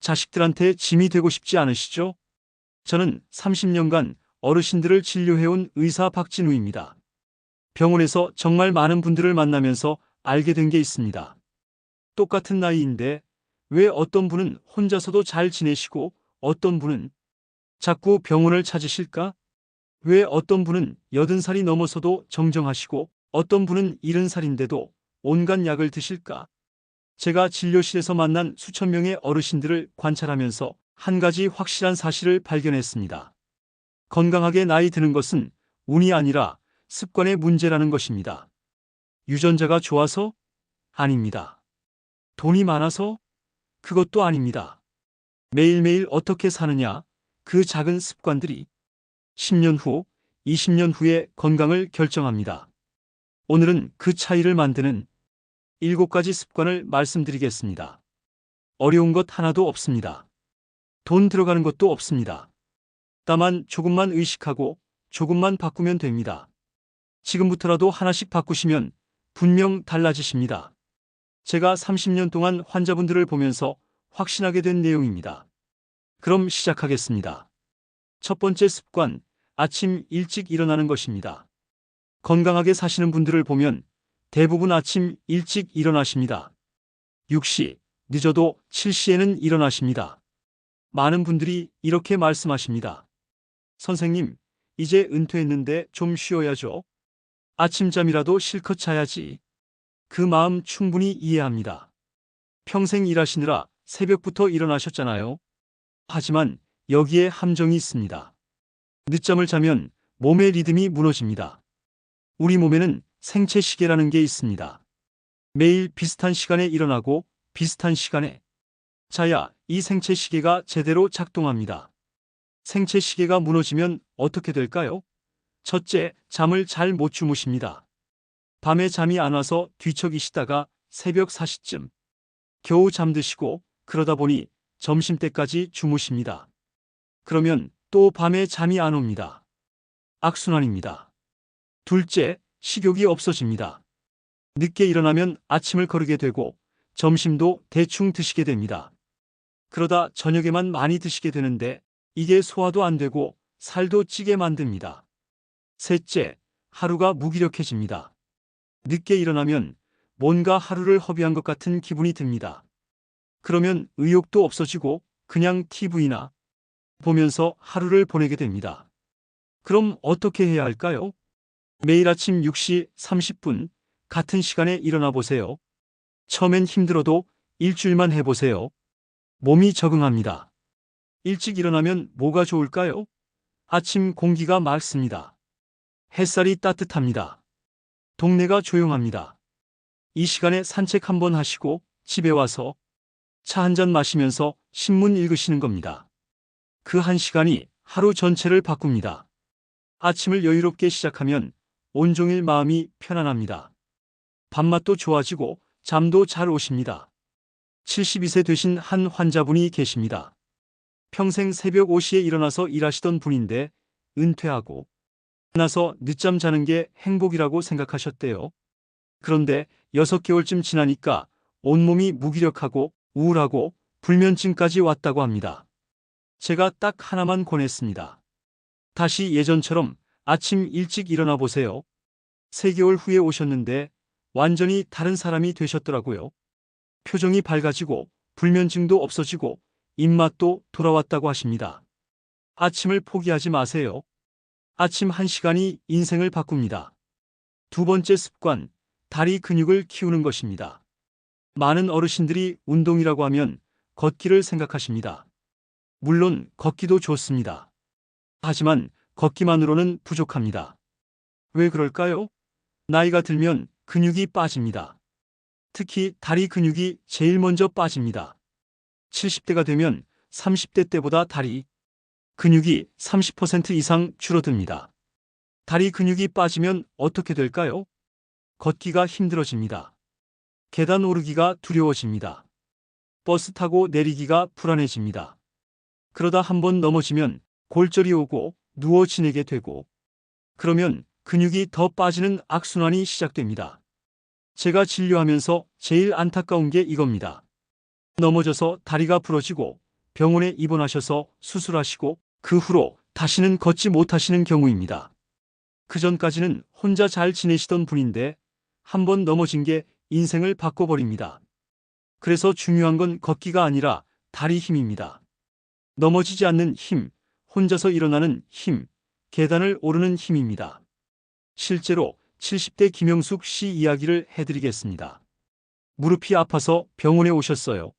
자식들한테 짐이 되고 싶지 않으시죠? 저는 30년간 어르신들을 진료해온 의사 박진우입니다. 병원에서 정말 많은 분들을 만나면서 알게 된 게 있습니다. 똑같은 나이인데 왜 어떤 분은 혼자서도 잘 지내시고 어떤 분은 자꾸 병원을 찾으실까? 왜 어떤 분은 80살이 넘어서도 정정하시고 어떤 분은 70살인데도 온갖 약을 드실까? 제가 진료실에서 만난 수천 명의 어르신들을 관찰하면서 한 가지 확실한 사실을 발견했습니다. 건강하게 나이 드는 것은 운이 아니라 습관의 문제라는 것입니다. 유전자가 좋아서? 아닙니다. 돈이 많아서? 그것도 아닙니다. 매일매일 어떻게 사느냐, 그 작은 습관들이 10년 후, 20년 후의 건강을 결정합니다. 오늘은 그 차이를 만드는 7가지 습관을 말씀드리겠습니다. 어려운 것 하나도 없습니다. 돈 들어가는 것도 없습니다. 다만 조금만 의식하고 조금만 바꾸면 됩니다. 지금부터라도 하나씩 바꾸시면 분명 달라지십니다. 제가 30년 동안 환자분들을 보면서 확신하게 된 내용입니다. 그럼 시작하겠습니다. 첫 번째 습관, 아침 일찍 일어나는 것입니다. 건강하게 사시는 분들을 보면 대부분 아침 일찍 일어나십니다. 6시, 늦어도 7시에는 일어나십니다. 많은 분들이 이렇게 말씀하십니다. 선생님, 이제 은퇴했는데 좀 쉬어야죠. 아침잠이라도 실컷 자야지. 그 마음 충분히 이해합니다. 평생 일하시느라 새벽부터 일어나셨잖아요. 하지만 여기에 함정이 있습니다. 늦잠을 자면 몸의 리듬이 무너집니다. 우리 몸에는 생체 시계라는 게 있습니다. 매일 비슷한 시간에 일어나고 비슷한 시간에 자야 이 생체 시계가 제대로 작동합니다. 생체 시계가 무너지면 어떻게 될까요? 첫째, 잠을 잘 못 주무십니다. 밤에 잠이 안 와서 뒤척이시다가 새벽 4시쯤 겨우 잠드시고 그러다 보니 점심때까지 주무십니다. 그러면 또 밤에 잠이 안 옵니다. 악순환입니다. 둘째, 식욕이 없어집니다. 늦게 일어나면 아침을 거르게 되고 점심도 대충 드시게 됩니다. 그러다 저녁에만 많이 드시게 되는데 이게 소화도 안 되고 살도 찌게 만듭니다. 셋째, 하루가 무기력해집니다. 늦게 일어나면 뭔가 하루를 허비한 것 같은 기분이 듭니다. 그러면 의욕도 없어지고 그냥 TV나 보면서 하루를 보내게 됩니다. 그럼 어떻게 해야 할까요? 매일 아침 6시 30분 같은 시간에 일어나 보세요. 처음엔 힘들어도 일주일만 해보세요. 몸이 적응합니다. 일찍 일어나면 뭐가 좋을까요? 아침 공기가 맑습니다. 햇살이 따뜻합니다. 동네가 조용합니다. 이 시간에 산책 한번 하시고 집에 와서 차 한 잔 마시면서 신문 읽으시는 겁니다. 그 한 시간이 하루 전체를 바꿉니다. 아침을 여유롭게 시작하면 온종일 마음이 편안합니다. 밥맛도 좋아지고 잠도 잘 오십니다. 72세 되신 한 환자분이 계십니다. 평생 새벽 5시에 일어나서 일하시던 분인데 은퇴하고 나서 늦잠 자는 게 행복이라고 생각하셨대요. 그런데 6개월쯤 지나니까 온몸이 무기력하고 우울하고 불면증까지 왔다고 합니다. 제가 딱 하나만 권했습니다. 다시 예전처럼 아침 일찍 일어나 보세요. 3개월 후에 오셨는데 완전히 다른 사람이 되셨더라고요. 표정이 밝아지고 불면증도 없어지고 입맛도 돌아왔다고 하십니다. 아침을 포기하지 마세요. 아침 1시간이 인생을 바꿉니다. 두 번째 습관, 다리 근육을 키우는 것입니다. 많은 어르신들이 운동이라고 하면 걷기를 생각하십니다. 물론 걷기도 좋습니다. 하지만 걷기만으로는 부족합니다. 왜 그럴까요? 나이가 들면 근육이 빠집니다. 특히 다리 근육이 제일 먼저 빠집니다. 70대가 되면 30대 때보다 다리 근육이 30% 이상 줄어듭니다. 다리 근육이 빠지면 어떻게 될까요? 걷기가 힘들어집니다. 계단 오르기가 두려워집니다. 버스 타고 내리기가 불안해집니다. 그러다 한번 넘어지면 골절이 오고 누워 지내게 되고 그러면 근육이 더 빠지는 악순환이 시작됩니다. 제가 진료하면서 제일 안타까운 게 이겁니다. 넘어져서 다리가 부러지고 병원에 입원하셔서 수술하시고 그 후로 다시는 걷지 못하시는 경우입니다. 그전까지는 혼자 잘 지내시던 분인데 한번 넘어진 게 인생을 바꿔버립니다. 그래서 중요한 건 걷기가 아니라 다리 힘입니다. 넘어지지 않는 힘, 혼자서 일어나는 힘, 계단을 오르는 힘입니다. 실제로 70대 김영숙 씨 이야기를 해드리겠습니다. 무릎이 아파서 병원에 오셨어요.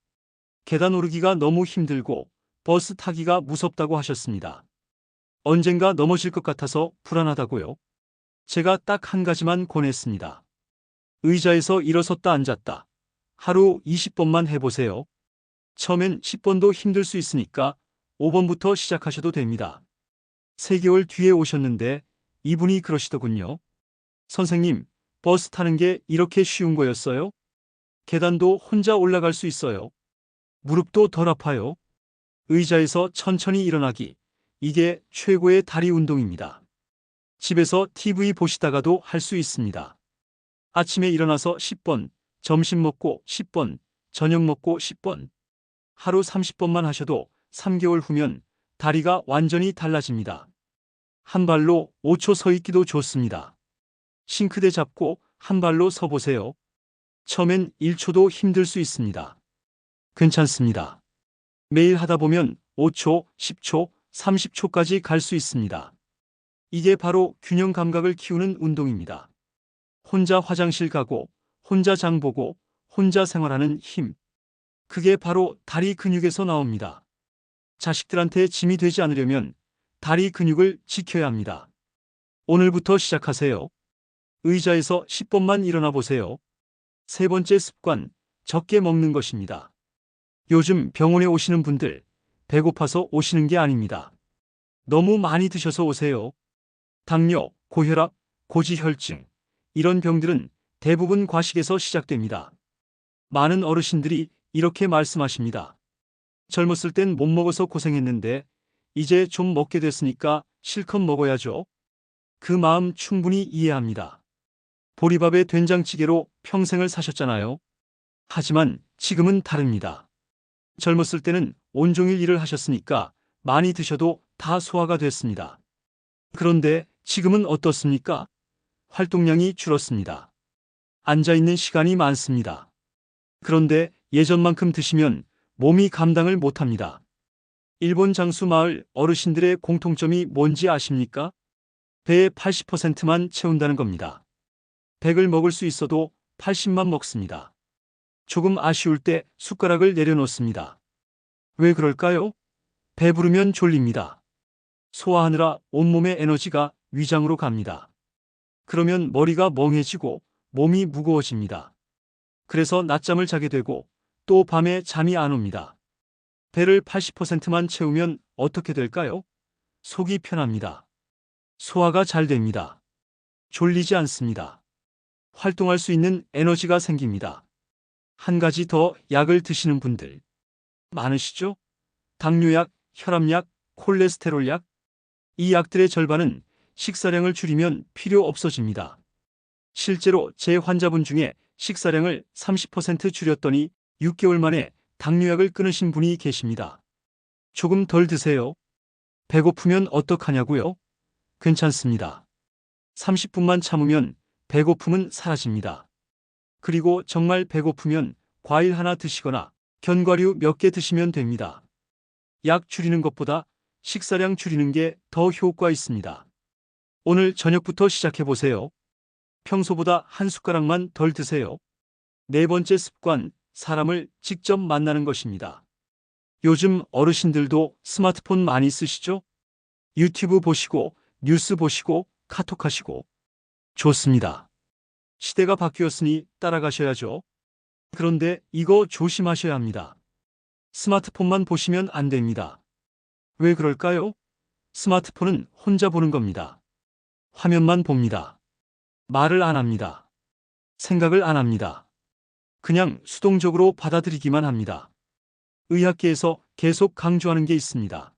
계단 오르기가 너무 힘들고 버스 타기가 무섭다고 하셨습니다. 언젠가 넘어질 것 같아서 불안하다고요. 제가 딱 한 가지만 권했습니다. 의자에서 일어섰다 앉았다. 하루 20번만 해보세요. 처음엔 10번도 힘들 수 있으니까 5번부터 시작하셔도 됩니다. 3개월 뒤에 오셨는데 이분이 그러시더군요. 선생님, 버스 타는 게 이렇게 쉬운 거였어요? 계단도 혼자 올라갈 수 있어요. 무릎도 덜 아파요. 의자에서 천천히 일어나기. 이게 최고의 다리 운동입니다. 집에서 TV 보시다가도 할 수 있습니다. 아침에 일어나서 10번, 점심 먹고 10번, 저녁 먹고 10번. 하루 30번만 하셔도 3개월 후면 다리가 완전히 달라집니다. 한 발로 5초 서 있기도 좋습니다. 싱크대 잡고 한 발로 서 보세요. 처음엔 1초도 힘들 수 있습니다. 괜찮습니다. 매일 하다 보면 5초, 10초, 30초까지 갈 수 있습니다. 이게 바로 균형 감각을 키우는 운동입니다. 혼자 화장실 가고, 혼자 장 보고, 혼자 생활하는 힘. 그게 바로 다리 근육에서 나옵니다. 자식들한테 짐이 되지 않으려면 다리 근육을 지켜야 합니다. 오늘부터 시작하세요. 의자에서 10번만 일어나 보세요. 3번째 습관, 적게 먹는 것입니다. 요즘 병원에 오시는 분들, 배고파서 오시는 게 아닙니다. 너무 많이 드셔서 오세요. 당뇨, 고혈압, 고지혈증, 이런 병들은 대부분 과식에서 시작됩니다. 많은 어르신들이 이렇게 말씀하십니다. 젊었을 땐 못 먹어서 고생했는데 이제 좀 먹게 됐으니까 실컷 먹어야죠. 그 마음 충분히 이해합니다. 보리밥에 된장찌개로 평생을 사셨잖아요. 하지만 지금은 다릅니다. 젊었을 때는 온종일 일을 하셨으니까 많이 드셔도 다 소화가 됐습니다. 그런데 지금은 어떻습니까? 활동량이 줄었습니다. 앉아있는 시간이 많습니다. 그런데 예전만큼 드시면 몸이 감당을 못합니다. 일본 장수 마을 어르신들의 공통점이 뭔지 아십니까? 배의 80%만 채운다는 겁니다. 100을 먹을 수 있어도 80만 먹습니다. 조금 아쉬울 때 숟가락을 내려놓습니다. 왜 그럴까요? 배부르면 졸립니다. 소화하느라 온몸의 에너지가 위장으로 갑니다. 그러면 머리가 멍해지고 몸이 무거워집니다. 그래서 낮잠을 자게 되고 또 밤에 잠이 안 옵니다. 배를 80%만 채우면 어떻게 될까요? 속이 편합니다. 소화가 잘 됩니다. 졸리지 않습니다. 활동할 수 있는 에너지가 생깁니다. 한 가지 더 약을 드시는 분들 많으시죠? 당뇨약, 혈압약, 콜레스테롤약. 이 약들의 절반은 식사량을 줄이면 필요 없어집니다. 실제로 제 환자분 중에 식사량을 30% 줄였더니 6개월 만에 당뇨약을 끊으신 분이 계십니다. 조금 덜 드세요. 배고프면 어떡하냐고요? 괜찮습니다. 30분만 참으면 배고픔은 사라집니다. 그리고 정말 배고프면 과일 하나 드시거나 견과류 몇 개 드시면 됩니다. 약 줄이는 것보다 식사량 줄이는 게 더 효과 있습니다. 오늘 저녁부터 시작해보세요. 평소보다 한 숟가락만 덜 드세요. 4번째 습관, 사람을 직접 만나는 것입니다. 요즘 어르신들도 스마트폰 많이 쓰시죠? 유튜브 보시고, 뉴스 보시고, 카톡 하시고. 좋습니다. 시대가 바뀌었으니 따라가셔야죠. 그런데 이거 조심하셔야 합니다. 스마트폰만 보시면 안 됩니다. 왜 그럴까요? 스마트폰은 혼자 보는 겁니다. 화면만 봅니다. 말을 안 합니다. 생각을 안 합니다. 그냥 수동적으로 받아들이기만 합니다. 의학계에서 계속 강조하는 게 있습니다.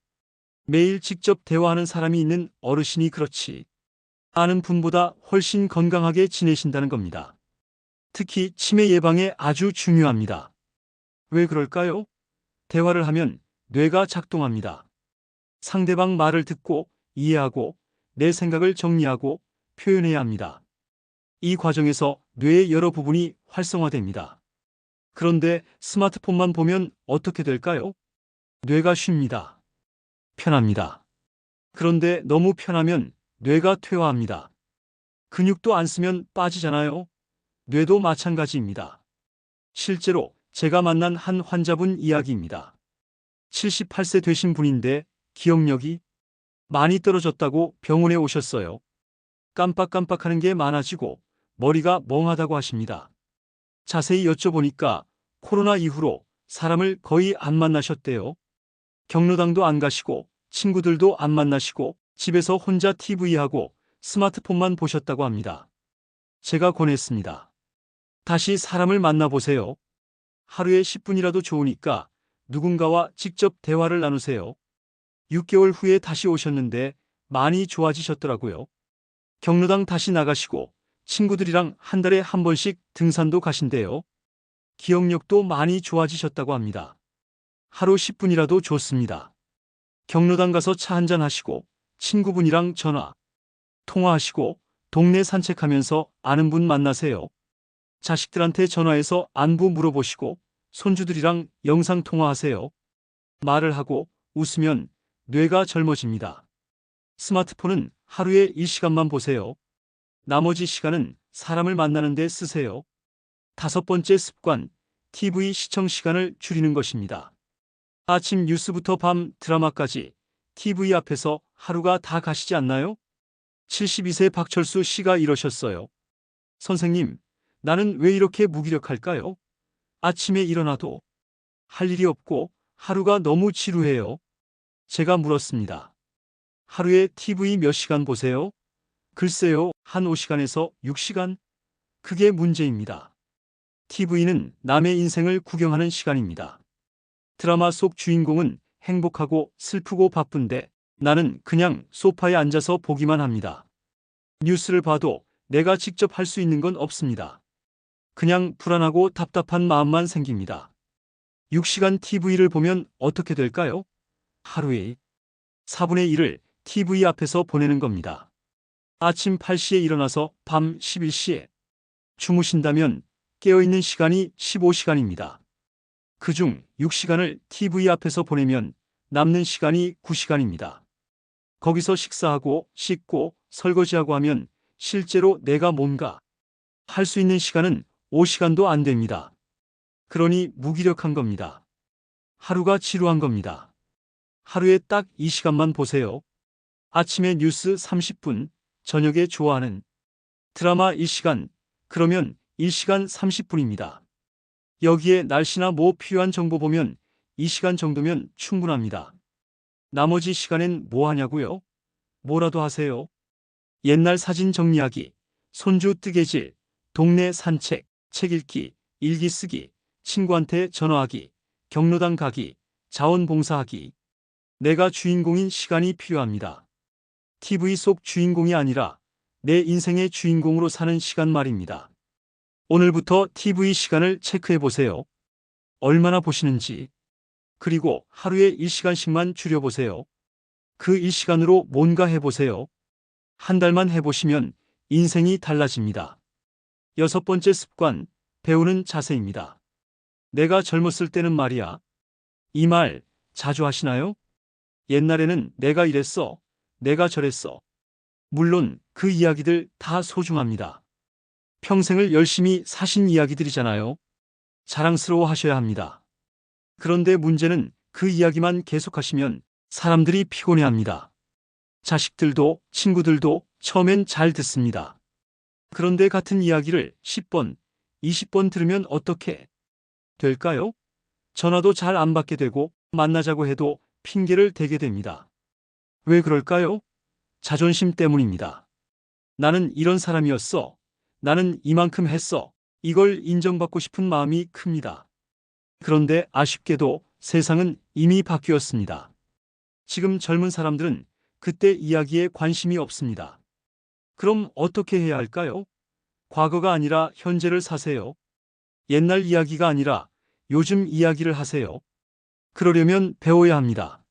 매일 직접 대화하는 사람이 있는 어르신이 그렇지 아는 분보다 훨씬 건강하게 지내신다는 겁니다. 특히 치매 예방에 아주 중요합니다. 왜 그럴까요? 대화를 하면 뇌가 작동합니다. 상대방 말을 듣고 이해하고 내 생각을 정리하고 표현해야 합니다. 이 과정에서 뇌의 여러 부분이 활성화됩니다. 그런데 스마트폰만 보면 어떻게 될까요? 뇌가 쉽니다. 편합니다. 그런데 너무 편하면 뇌가 퇴화합니다. 근육도 안 쓰면 빠지잖아요. 뇌도 마찬가지입니다. 실제로 제가 만난 한 환자분 이야기입니다. 78세 되신 분인데 기억력이 많이 떨어졌다고 병원에 오셨어요. 깜빡깜빡하는 게 많아지고 머리가 멍하다고 하십니다. 자세히 여쭤보니까 코로나 이후로 사람을 거의 안 만나셨대요. 경로당도 안 가시고 친구들도 안 만나시고 집에서 혼자 TV하고 스마트폰만 보셨다고 합니다. 제가 권했습니다. 다시 사람을 만나보세요. 하루에 10분이라도 좋으니까 누군가와 직접 대화를 나누세요. 6개월 후에 다시 오셨는데 많이 좋아지셨더라고요. 경로당 다시 나가시고 친구들이랑 한 달에 한 번씩 등산도 가신대요. 기억력도 많이 좋아지셨다고 합니다. 하루 10분이라도 좋습니다. 경로당 가서 차 한잔 하시고 친구분이랑 전화, 통화하시고 동네 산책하면서 아는 분 만나세요. 자식들한테 전화해서 안부 물어보시고 손주들이랑 영상 통화하세요. 말을 하고 웃으면 뇌가 젊어집니다. 스마트폰은 하루에 1시간만 보세요. 나머지 시간은 사람을 만나는 데 쓰세요. 5번째 습관, TV 시청 시간을 줄이는 것입니다. 아침 뉴스부터 밤 드라마까지 TV 앞에서 하루가 다 가시지 않나요? 72세 박철수 씨가 이러셨어요. 선생님, 나는 왜 이렇게 무기력할까요? 아침에 일어나도 할 일이 없고 하루가 너무 지루해요. 제가 물었습니다. 하루에 TV 몇 시간 보세요? 글쎄요, 한 5시간에서 6시간? 그게 문제입니다. TV는 남의 인생을 구경하는 시간입니다. 드라마 속 주인공은 행복하고 슬프고 바쁜데 나는 그냥 소파에 앉아서 보기만 합니다. 뉴스를 봐도 내가 직접 할 수 있는 건 없습니다. 그냥 불안하고 답답한 마음만 생깁니다. 6시간 TV를 보면 어떻게 될까요? 하루에 4분의 1을 TV 앞에서 보내는 겁니다. 아침 8시에 일어나서 밤 11시에 주무신다면 깨어있는 시간이 15시간입니다. 그중 6시간을 TV 앞에서 보내면 남는 시간이 9시간입니다. 거기서 식사하고 씻고 설거지하고 하면 실제로 내가 뭔가 할 수 있는 시간은 5시간도 안 됩니다. 그러니 무기력한 겁니다. 하루가 지루한 겁니다. 하루에 딱 2시간만 보세요. 아침에 뉴스 30분, 저녁에 좋아하는 드라마 1시간, 그러면 1시간 30분입니다. 여기에 날씨나 뭐 필요한 정보 보면 2시간 정도면 충분합니다. 나머지 시간엔 뭐 하냐고요? 뭐라도 하세요. 옛날 사진 정리하기, 손주 뜨개질, 동네 산책, 책 읽기, 일기 쓰기, 친구한테 전화하기, 경로당 가기, 자원봉사하기. 내가 주인공인 시간이 필요합니다. TV 속 주인공이 아니라 내 인생의 주인공으로 사는 시간 말입니다. 오늘부터 TV 시간을 체크해 보세요. 얼마나 보시는지. 그리고 하루에 1시간씩만 줄여보세요. 그 1시간으로 뭔가 해보세요. 한 달만 해보시면 인생이 달라집니다. 6번째 습관, 배우는 자세입니다. 내가 젊었을 때는 말이야. 이 말 자주 하시나요? 옛날에는 내가 이랬어. 내가 저랬어. 물론 그 이야기들 다 소중합니다. 평생을 열심히 사신 이야기들이잖아요. 자랑스러워 하셔야 합니다. 그런데 문제는 그 이야기만 계속하시면 사람들이 피곤해합니다. 자식들도 친구들도 처음엔 잘 듣습니다. 그런데 같은 이야기를 10번, 20번 들으면 어떻게 될까요? 전화도 잘 안 받게 되고 만나자고 해도 핑계를 대게 됩니다. 왜 그럴까요? 자존심 때문입니다. 나는 이런 사람이었어. 나는 이만큼 했어. 이걸 인정받고 싶은 마음이 큽니다. 그런데 아쉽게도 세상은 이미 바뀌었습니다. 지금 젊은 사람들은 그때 이야기에 관심이 없습니다. 그럼 어떻게 해야 할까요? 과거가 아니라 현재를 사세요. 옛날 이야기가 아니라 요즘 이야기를 하세요. 그러려면 배워야 합니다.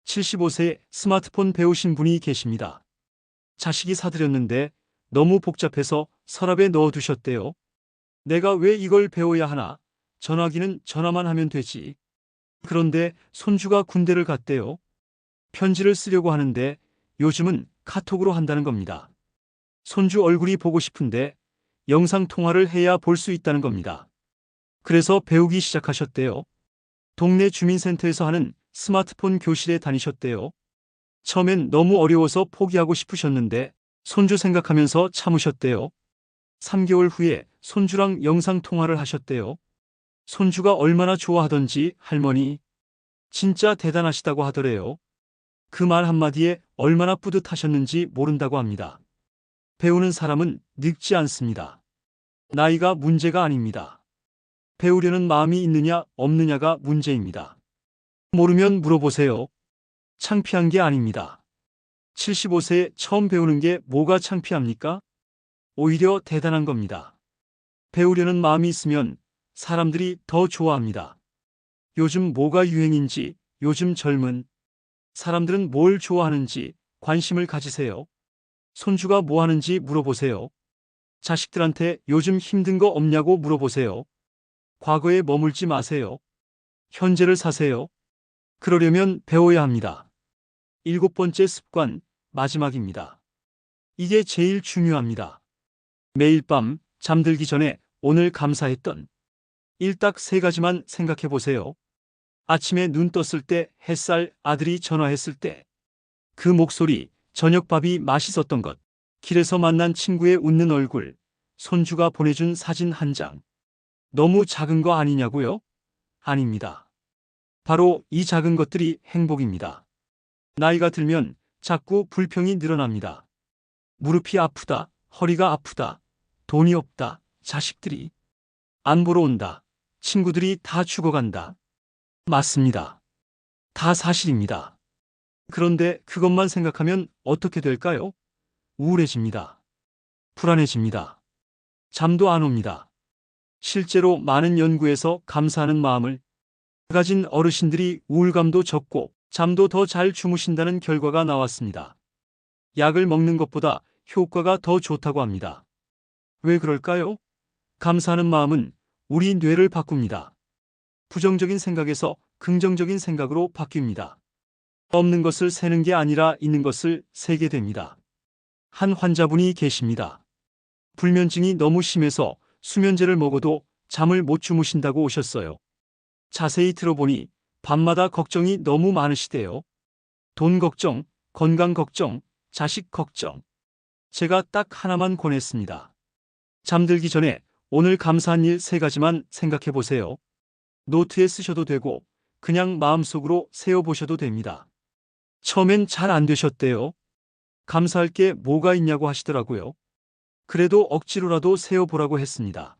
75세 스마트폰 배우신 분이 계십니다. 자식이 사드렸는데 너무 복잡해서 서랍에 넣어두셨대요. 내가 왜 이걸 배워야 하나? 전화기는 전화만 하면 되지. 그런데 손주가 군대를 갔대요. 편지를 쓰려고 하는데 요즘은 카톡으로 한다는 겁니다. 손주 얼굴이 보고 싶은데 영상 통화를 해야 볼 수 있다는 겁니다. 그래서 배우기 시작하셨대요. 동네 주민센터에서 하는 스마트폰 교실에 다니셨대요. 처음엔 너무 어려워서 포기하고 싶으셨는데 손주 생각하면서 참으셨대요. 3개월 후에 손주랑 영상 통화를 하셨대요. 손주가 얼마나 좋아하던지 할머니 진짜 대단하시다고 하더래요. 그 말 한마디에 얼마나 뿌듯하셨는지 모른다고 합니다. 배우는 사람은 늙지 않습니다. 나이가 문제가 아닙니다. 배우려는 마음이 있느냐 없느냐가 문제입니다. 모르면 물어보세요. 창피한 게 아닙니다. 75세에 처음 배우는 게 뭐가 창피합니까? 오히려 대단한 겁니다. 배우려는 마음이 있으면 사람들이 더 좋아합니다. 요즘 뭐가 유행인지, 요즘 젊은 사람들은 뭘 좋아하는지 관심을 가지세요. 손주가 뭐 하는지 물어보세요. 자식들한테 요즘 힘든 거 없냐고 물어보세요. 과거에 머물지 마세요. 현재를 사세요. 그러려면 배워야 합니다. 7번째 습관, 마지막입니다. 이게 제일 중요합니다. 매일 밤 잠들기 전에 오늘 감사했던 일 딱 3가지만 생각해 보세요. 아침에 눈 떴을 때, 햇살, 아들이 전화했을 때, 그 목소리, 저녁밥이 맛있었던 것, 길에서 만난 친구의 웃는 얼굴, 손주가 보내준 사진 한 장. 너무 작은 거 아니냐고요? 아닙니다. 바로 이 작은 것들이 행복입니다. 나이가 들면 자꾸 불평이 늘어납니다. 무릎이 아프다, 허리가 아프다, 돈이 없다, 자식들이 안 보러 온다, 친구들이 다 죽어간다. 맞습니다. 다 사실입니다. 그런데 그것만 생각하면 어떻게 될까요? 우울해집니다. 불안해집니다. 잠도 안 옵니다. 실제로 많은 연구에서 감사하는 마음을 가진 어르신들이 우울감도 적고 잠도 더 잘 주무신다는 결과가 나왔습니다. 약을 먹는 것보다 효과가 더 좋다고 합니다. 왜 그럴까요? 감사하는 마음은 우리 뇌를 바꿉니다. 부정적인 생각에서 긍정적인 생각으로 바뀝니다. 없는 것을 세는 게 아니라 있는 것을 세게 됩니다. 한 환자분이 계십니다. 불면증이 너무 심해서 수면제를 먹어도 잠을 못 주무신다고 오셨어요. 자세히 들어보니 밤마다 걱정이 너무 많으시대요. 돈 걱정, 건강 걱정, 자식 걱정. 제가 딱 하나만 권했습니다. 잠들기 전에 오늘 감사한 일 3가지만 생각해 보세요. 노트에 쓰셔도 되고 그냥 마음속으로 세어보셔도 됩니다. 처음엔 잘 안 되셨대요. 감사할 게 뭐가 있냐고 하시더라고요. 그래도 억지로라도 세어보라고 했습니다.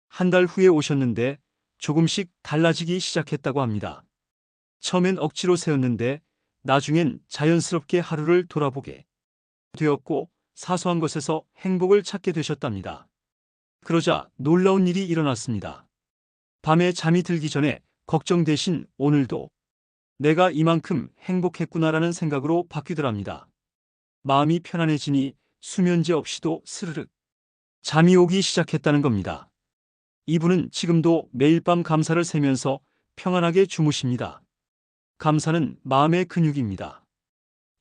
한 달 후에 오셨는데 조금씩 달라지기 시작했다고 합니다. 처음엔 억지로 세웠는데 나중엔 자연스럽게 하루를 돌아보게 되었고 사소한 것에서 행복을 찾게 되셨답니다. 그러자 놀라운 일이 일어났습니다. 밤에 잠이 들기 전에 걱정 대신 오늘도 내가 이만큼 행복했구나라는 생각으로 바뀌더랍니다. 마음이 편안해지니 수면제 없이도 스르륵 잠이 오기 시작했다는 겁니다. 이분은 지금도 매일 밤 감사를 세면서 평안하게 주무십니다. 감사는 마음의 근육입니다.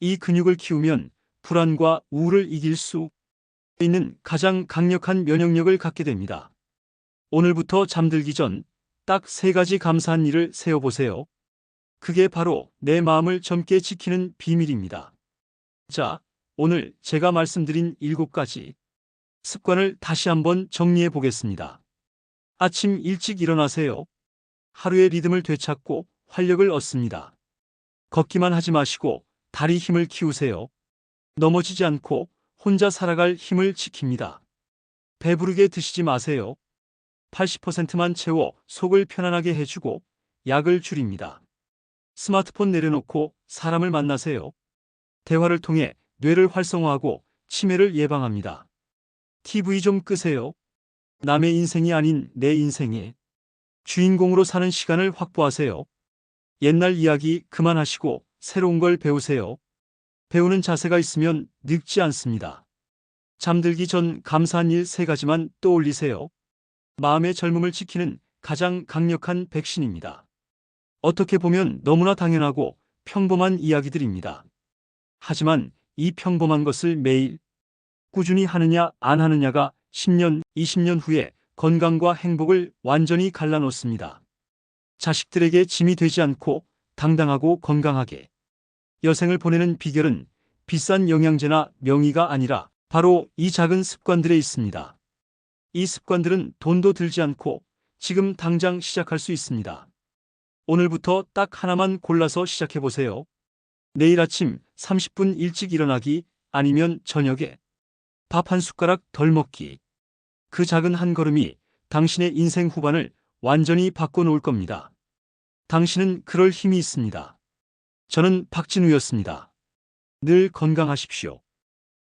이 근육을 키우면 불안과 우울을 이길 수 있는 가장 강력한 면역력을 갖게 됩니다. 오늘부터 잠들기 전 딱 3가지 감사한 일을 세어보세요. 그게 바로 내 마음을 젊게 지키는 비밀입니다. 자, 오늘 제가 말씀드린 7가지 습관을 다시 한번 정리해 보겠습니다. 아침 일찍 일어나세요. 하루의 리듬을 되찾고 활력을 얻습니다. 걷기만 하지 마시고 다리 힘을 키우세요. 넘어지지 않고 혼자 살아갈 힘을 지킵니다. 배부르게 드시지 마세요. 80%만 채워 속을 편안하게 해주고 약을 줄입니다. 스마트폰 내려놓고 사람을 만나세요. 대화를 통해 뇌를 활성화하고 치매를 예방합니다. TV 좀 끄세요. 남의 인생이 아닌 내 인생의 주인공으로 사는 시간을 확보하세요. 옛날 이야기 그만하시고 새로운 걸 배우세요. 배우는 자세가 있으면 늙지 않습니다. 잠들기 전 감사한 일 3가지만 떠올리세요. 마음의 젊음을 지키는 가장 강력한 백신입니다. 어떻게 보면 너무나 당연하고 평범한 이야기들입니다. 하지만 이 평범한 것을 매일 꾸준히 하느냐 안 하느냐가 10년, 20년 후에 건강과 행복을 완전히 갈라놓습니다. 자식들에게 짐이 되지 않고 당당하고 건강하게 여생을 보내는 비결은 비싼 영양제나 명의가 아니라 바로 이 작은 습관들에 있습니다. 이 습관들은 돈도 들지 않고 지금 당장 시작할 수 있습니다. 오늘부터 딱 하나만 골라서 시작해 보세요. 내일 아침 30분 일찍 일어나기, 아니면 저녁에 밥 한 숟가락 덜 먹기. 그 작은 한 걸음이 당신의 인생 후반을 완전히 바꿔놓을 겁니다. 당신은 그럴 힘이 있습니다. 저는 박진우였습니다. 늘 건강하십시오.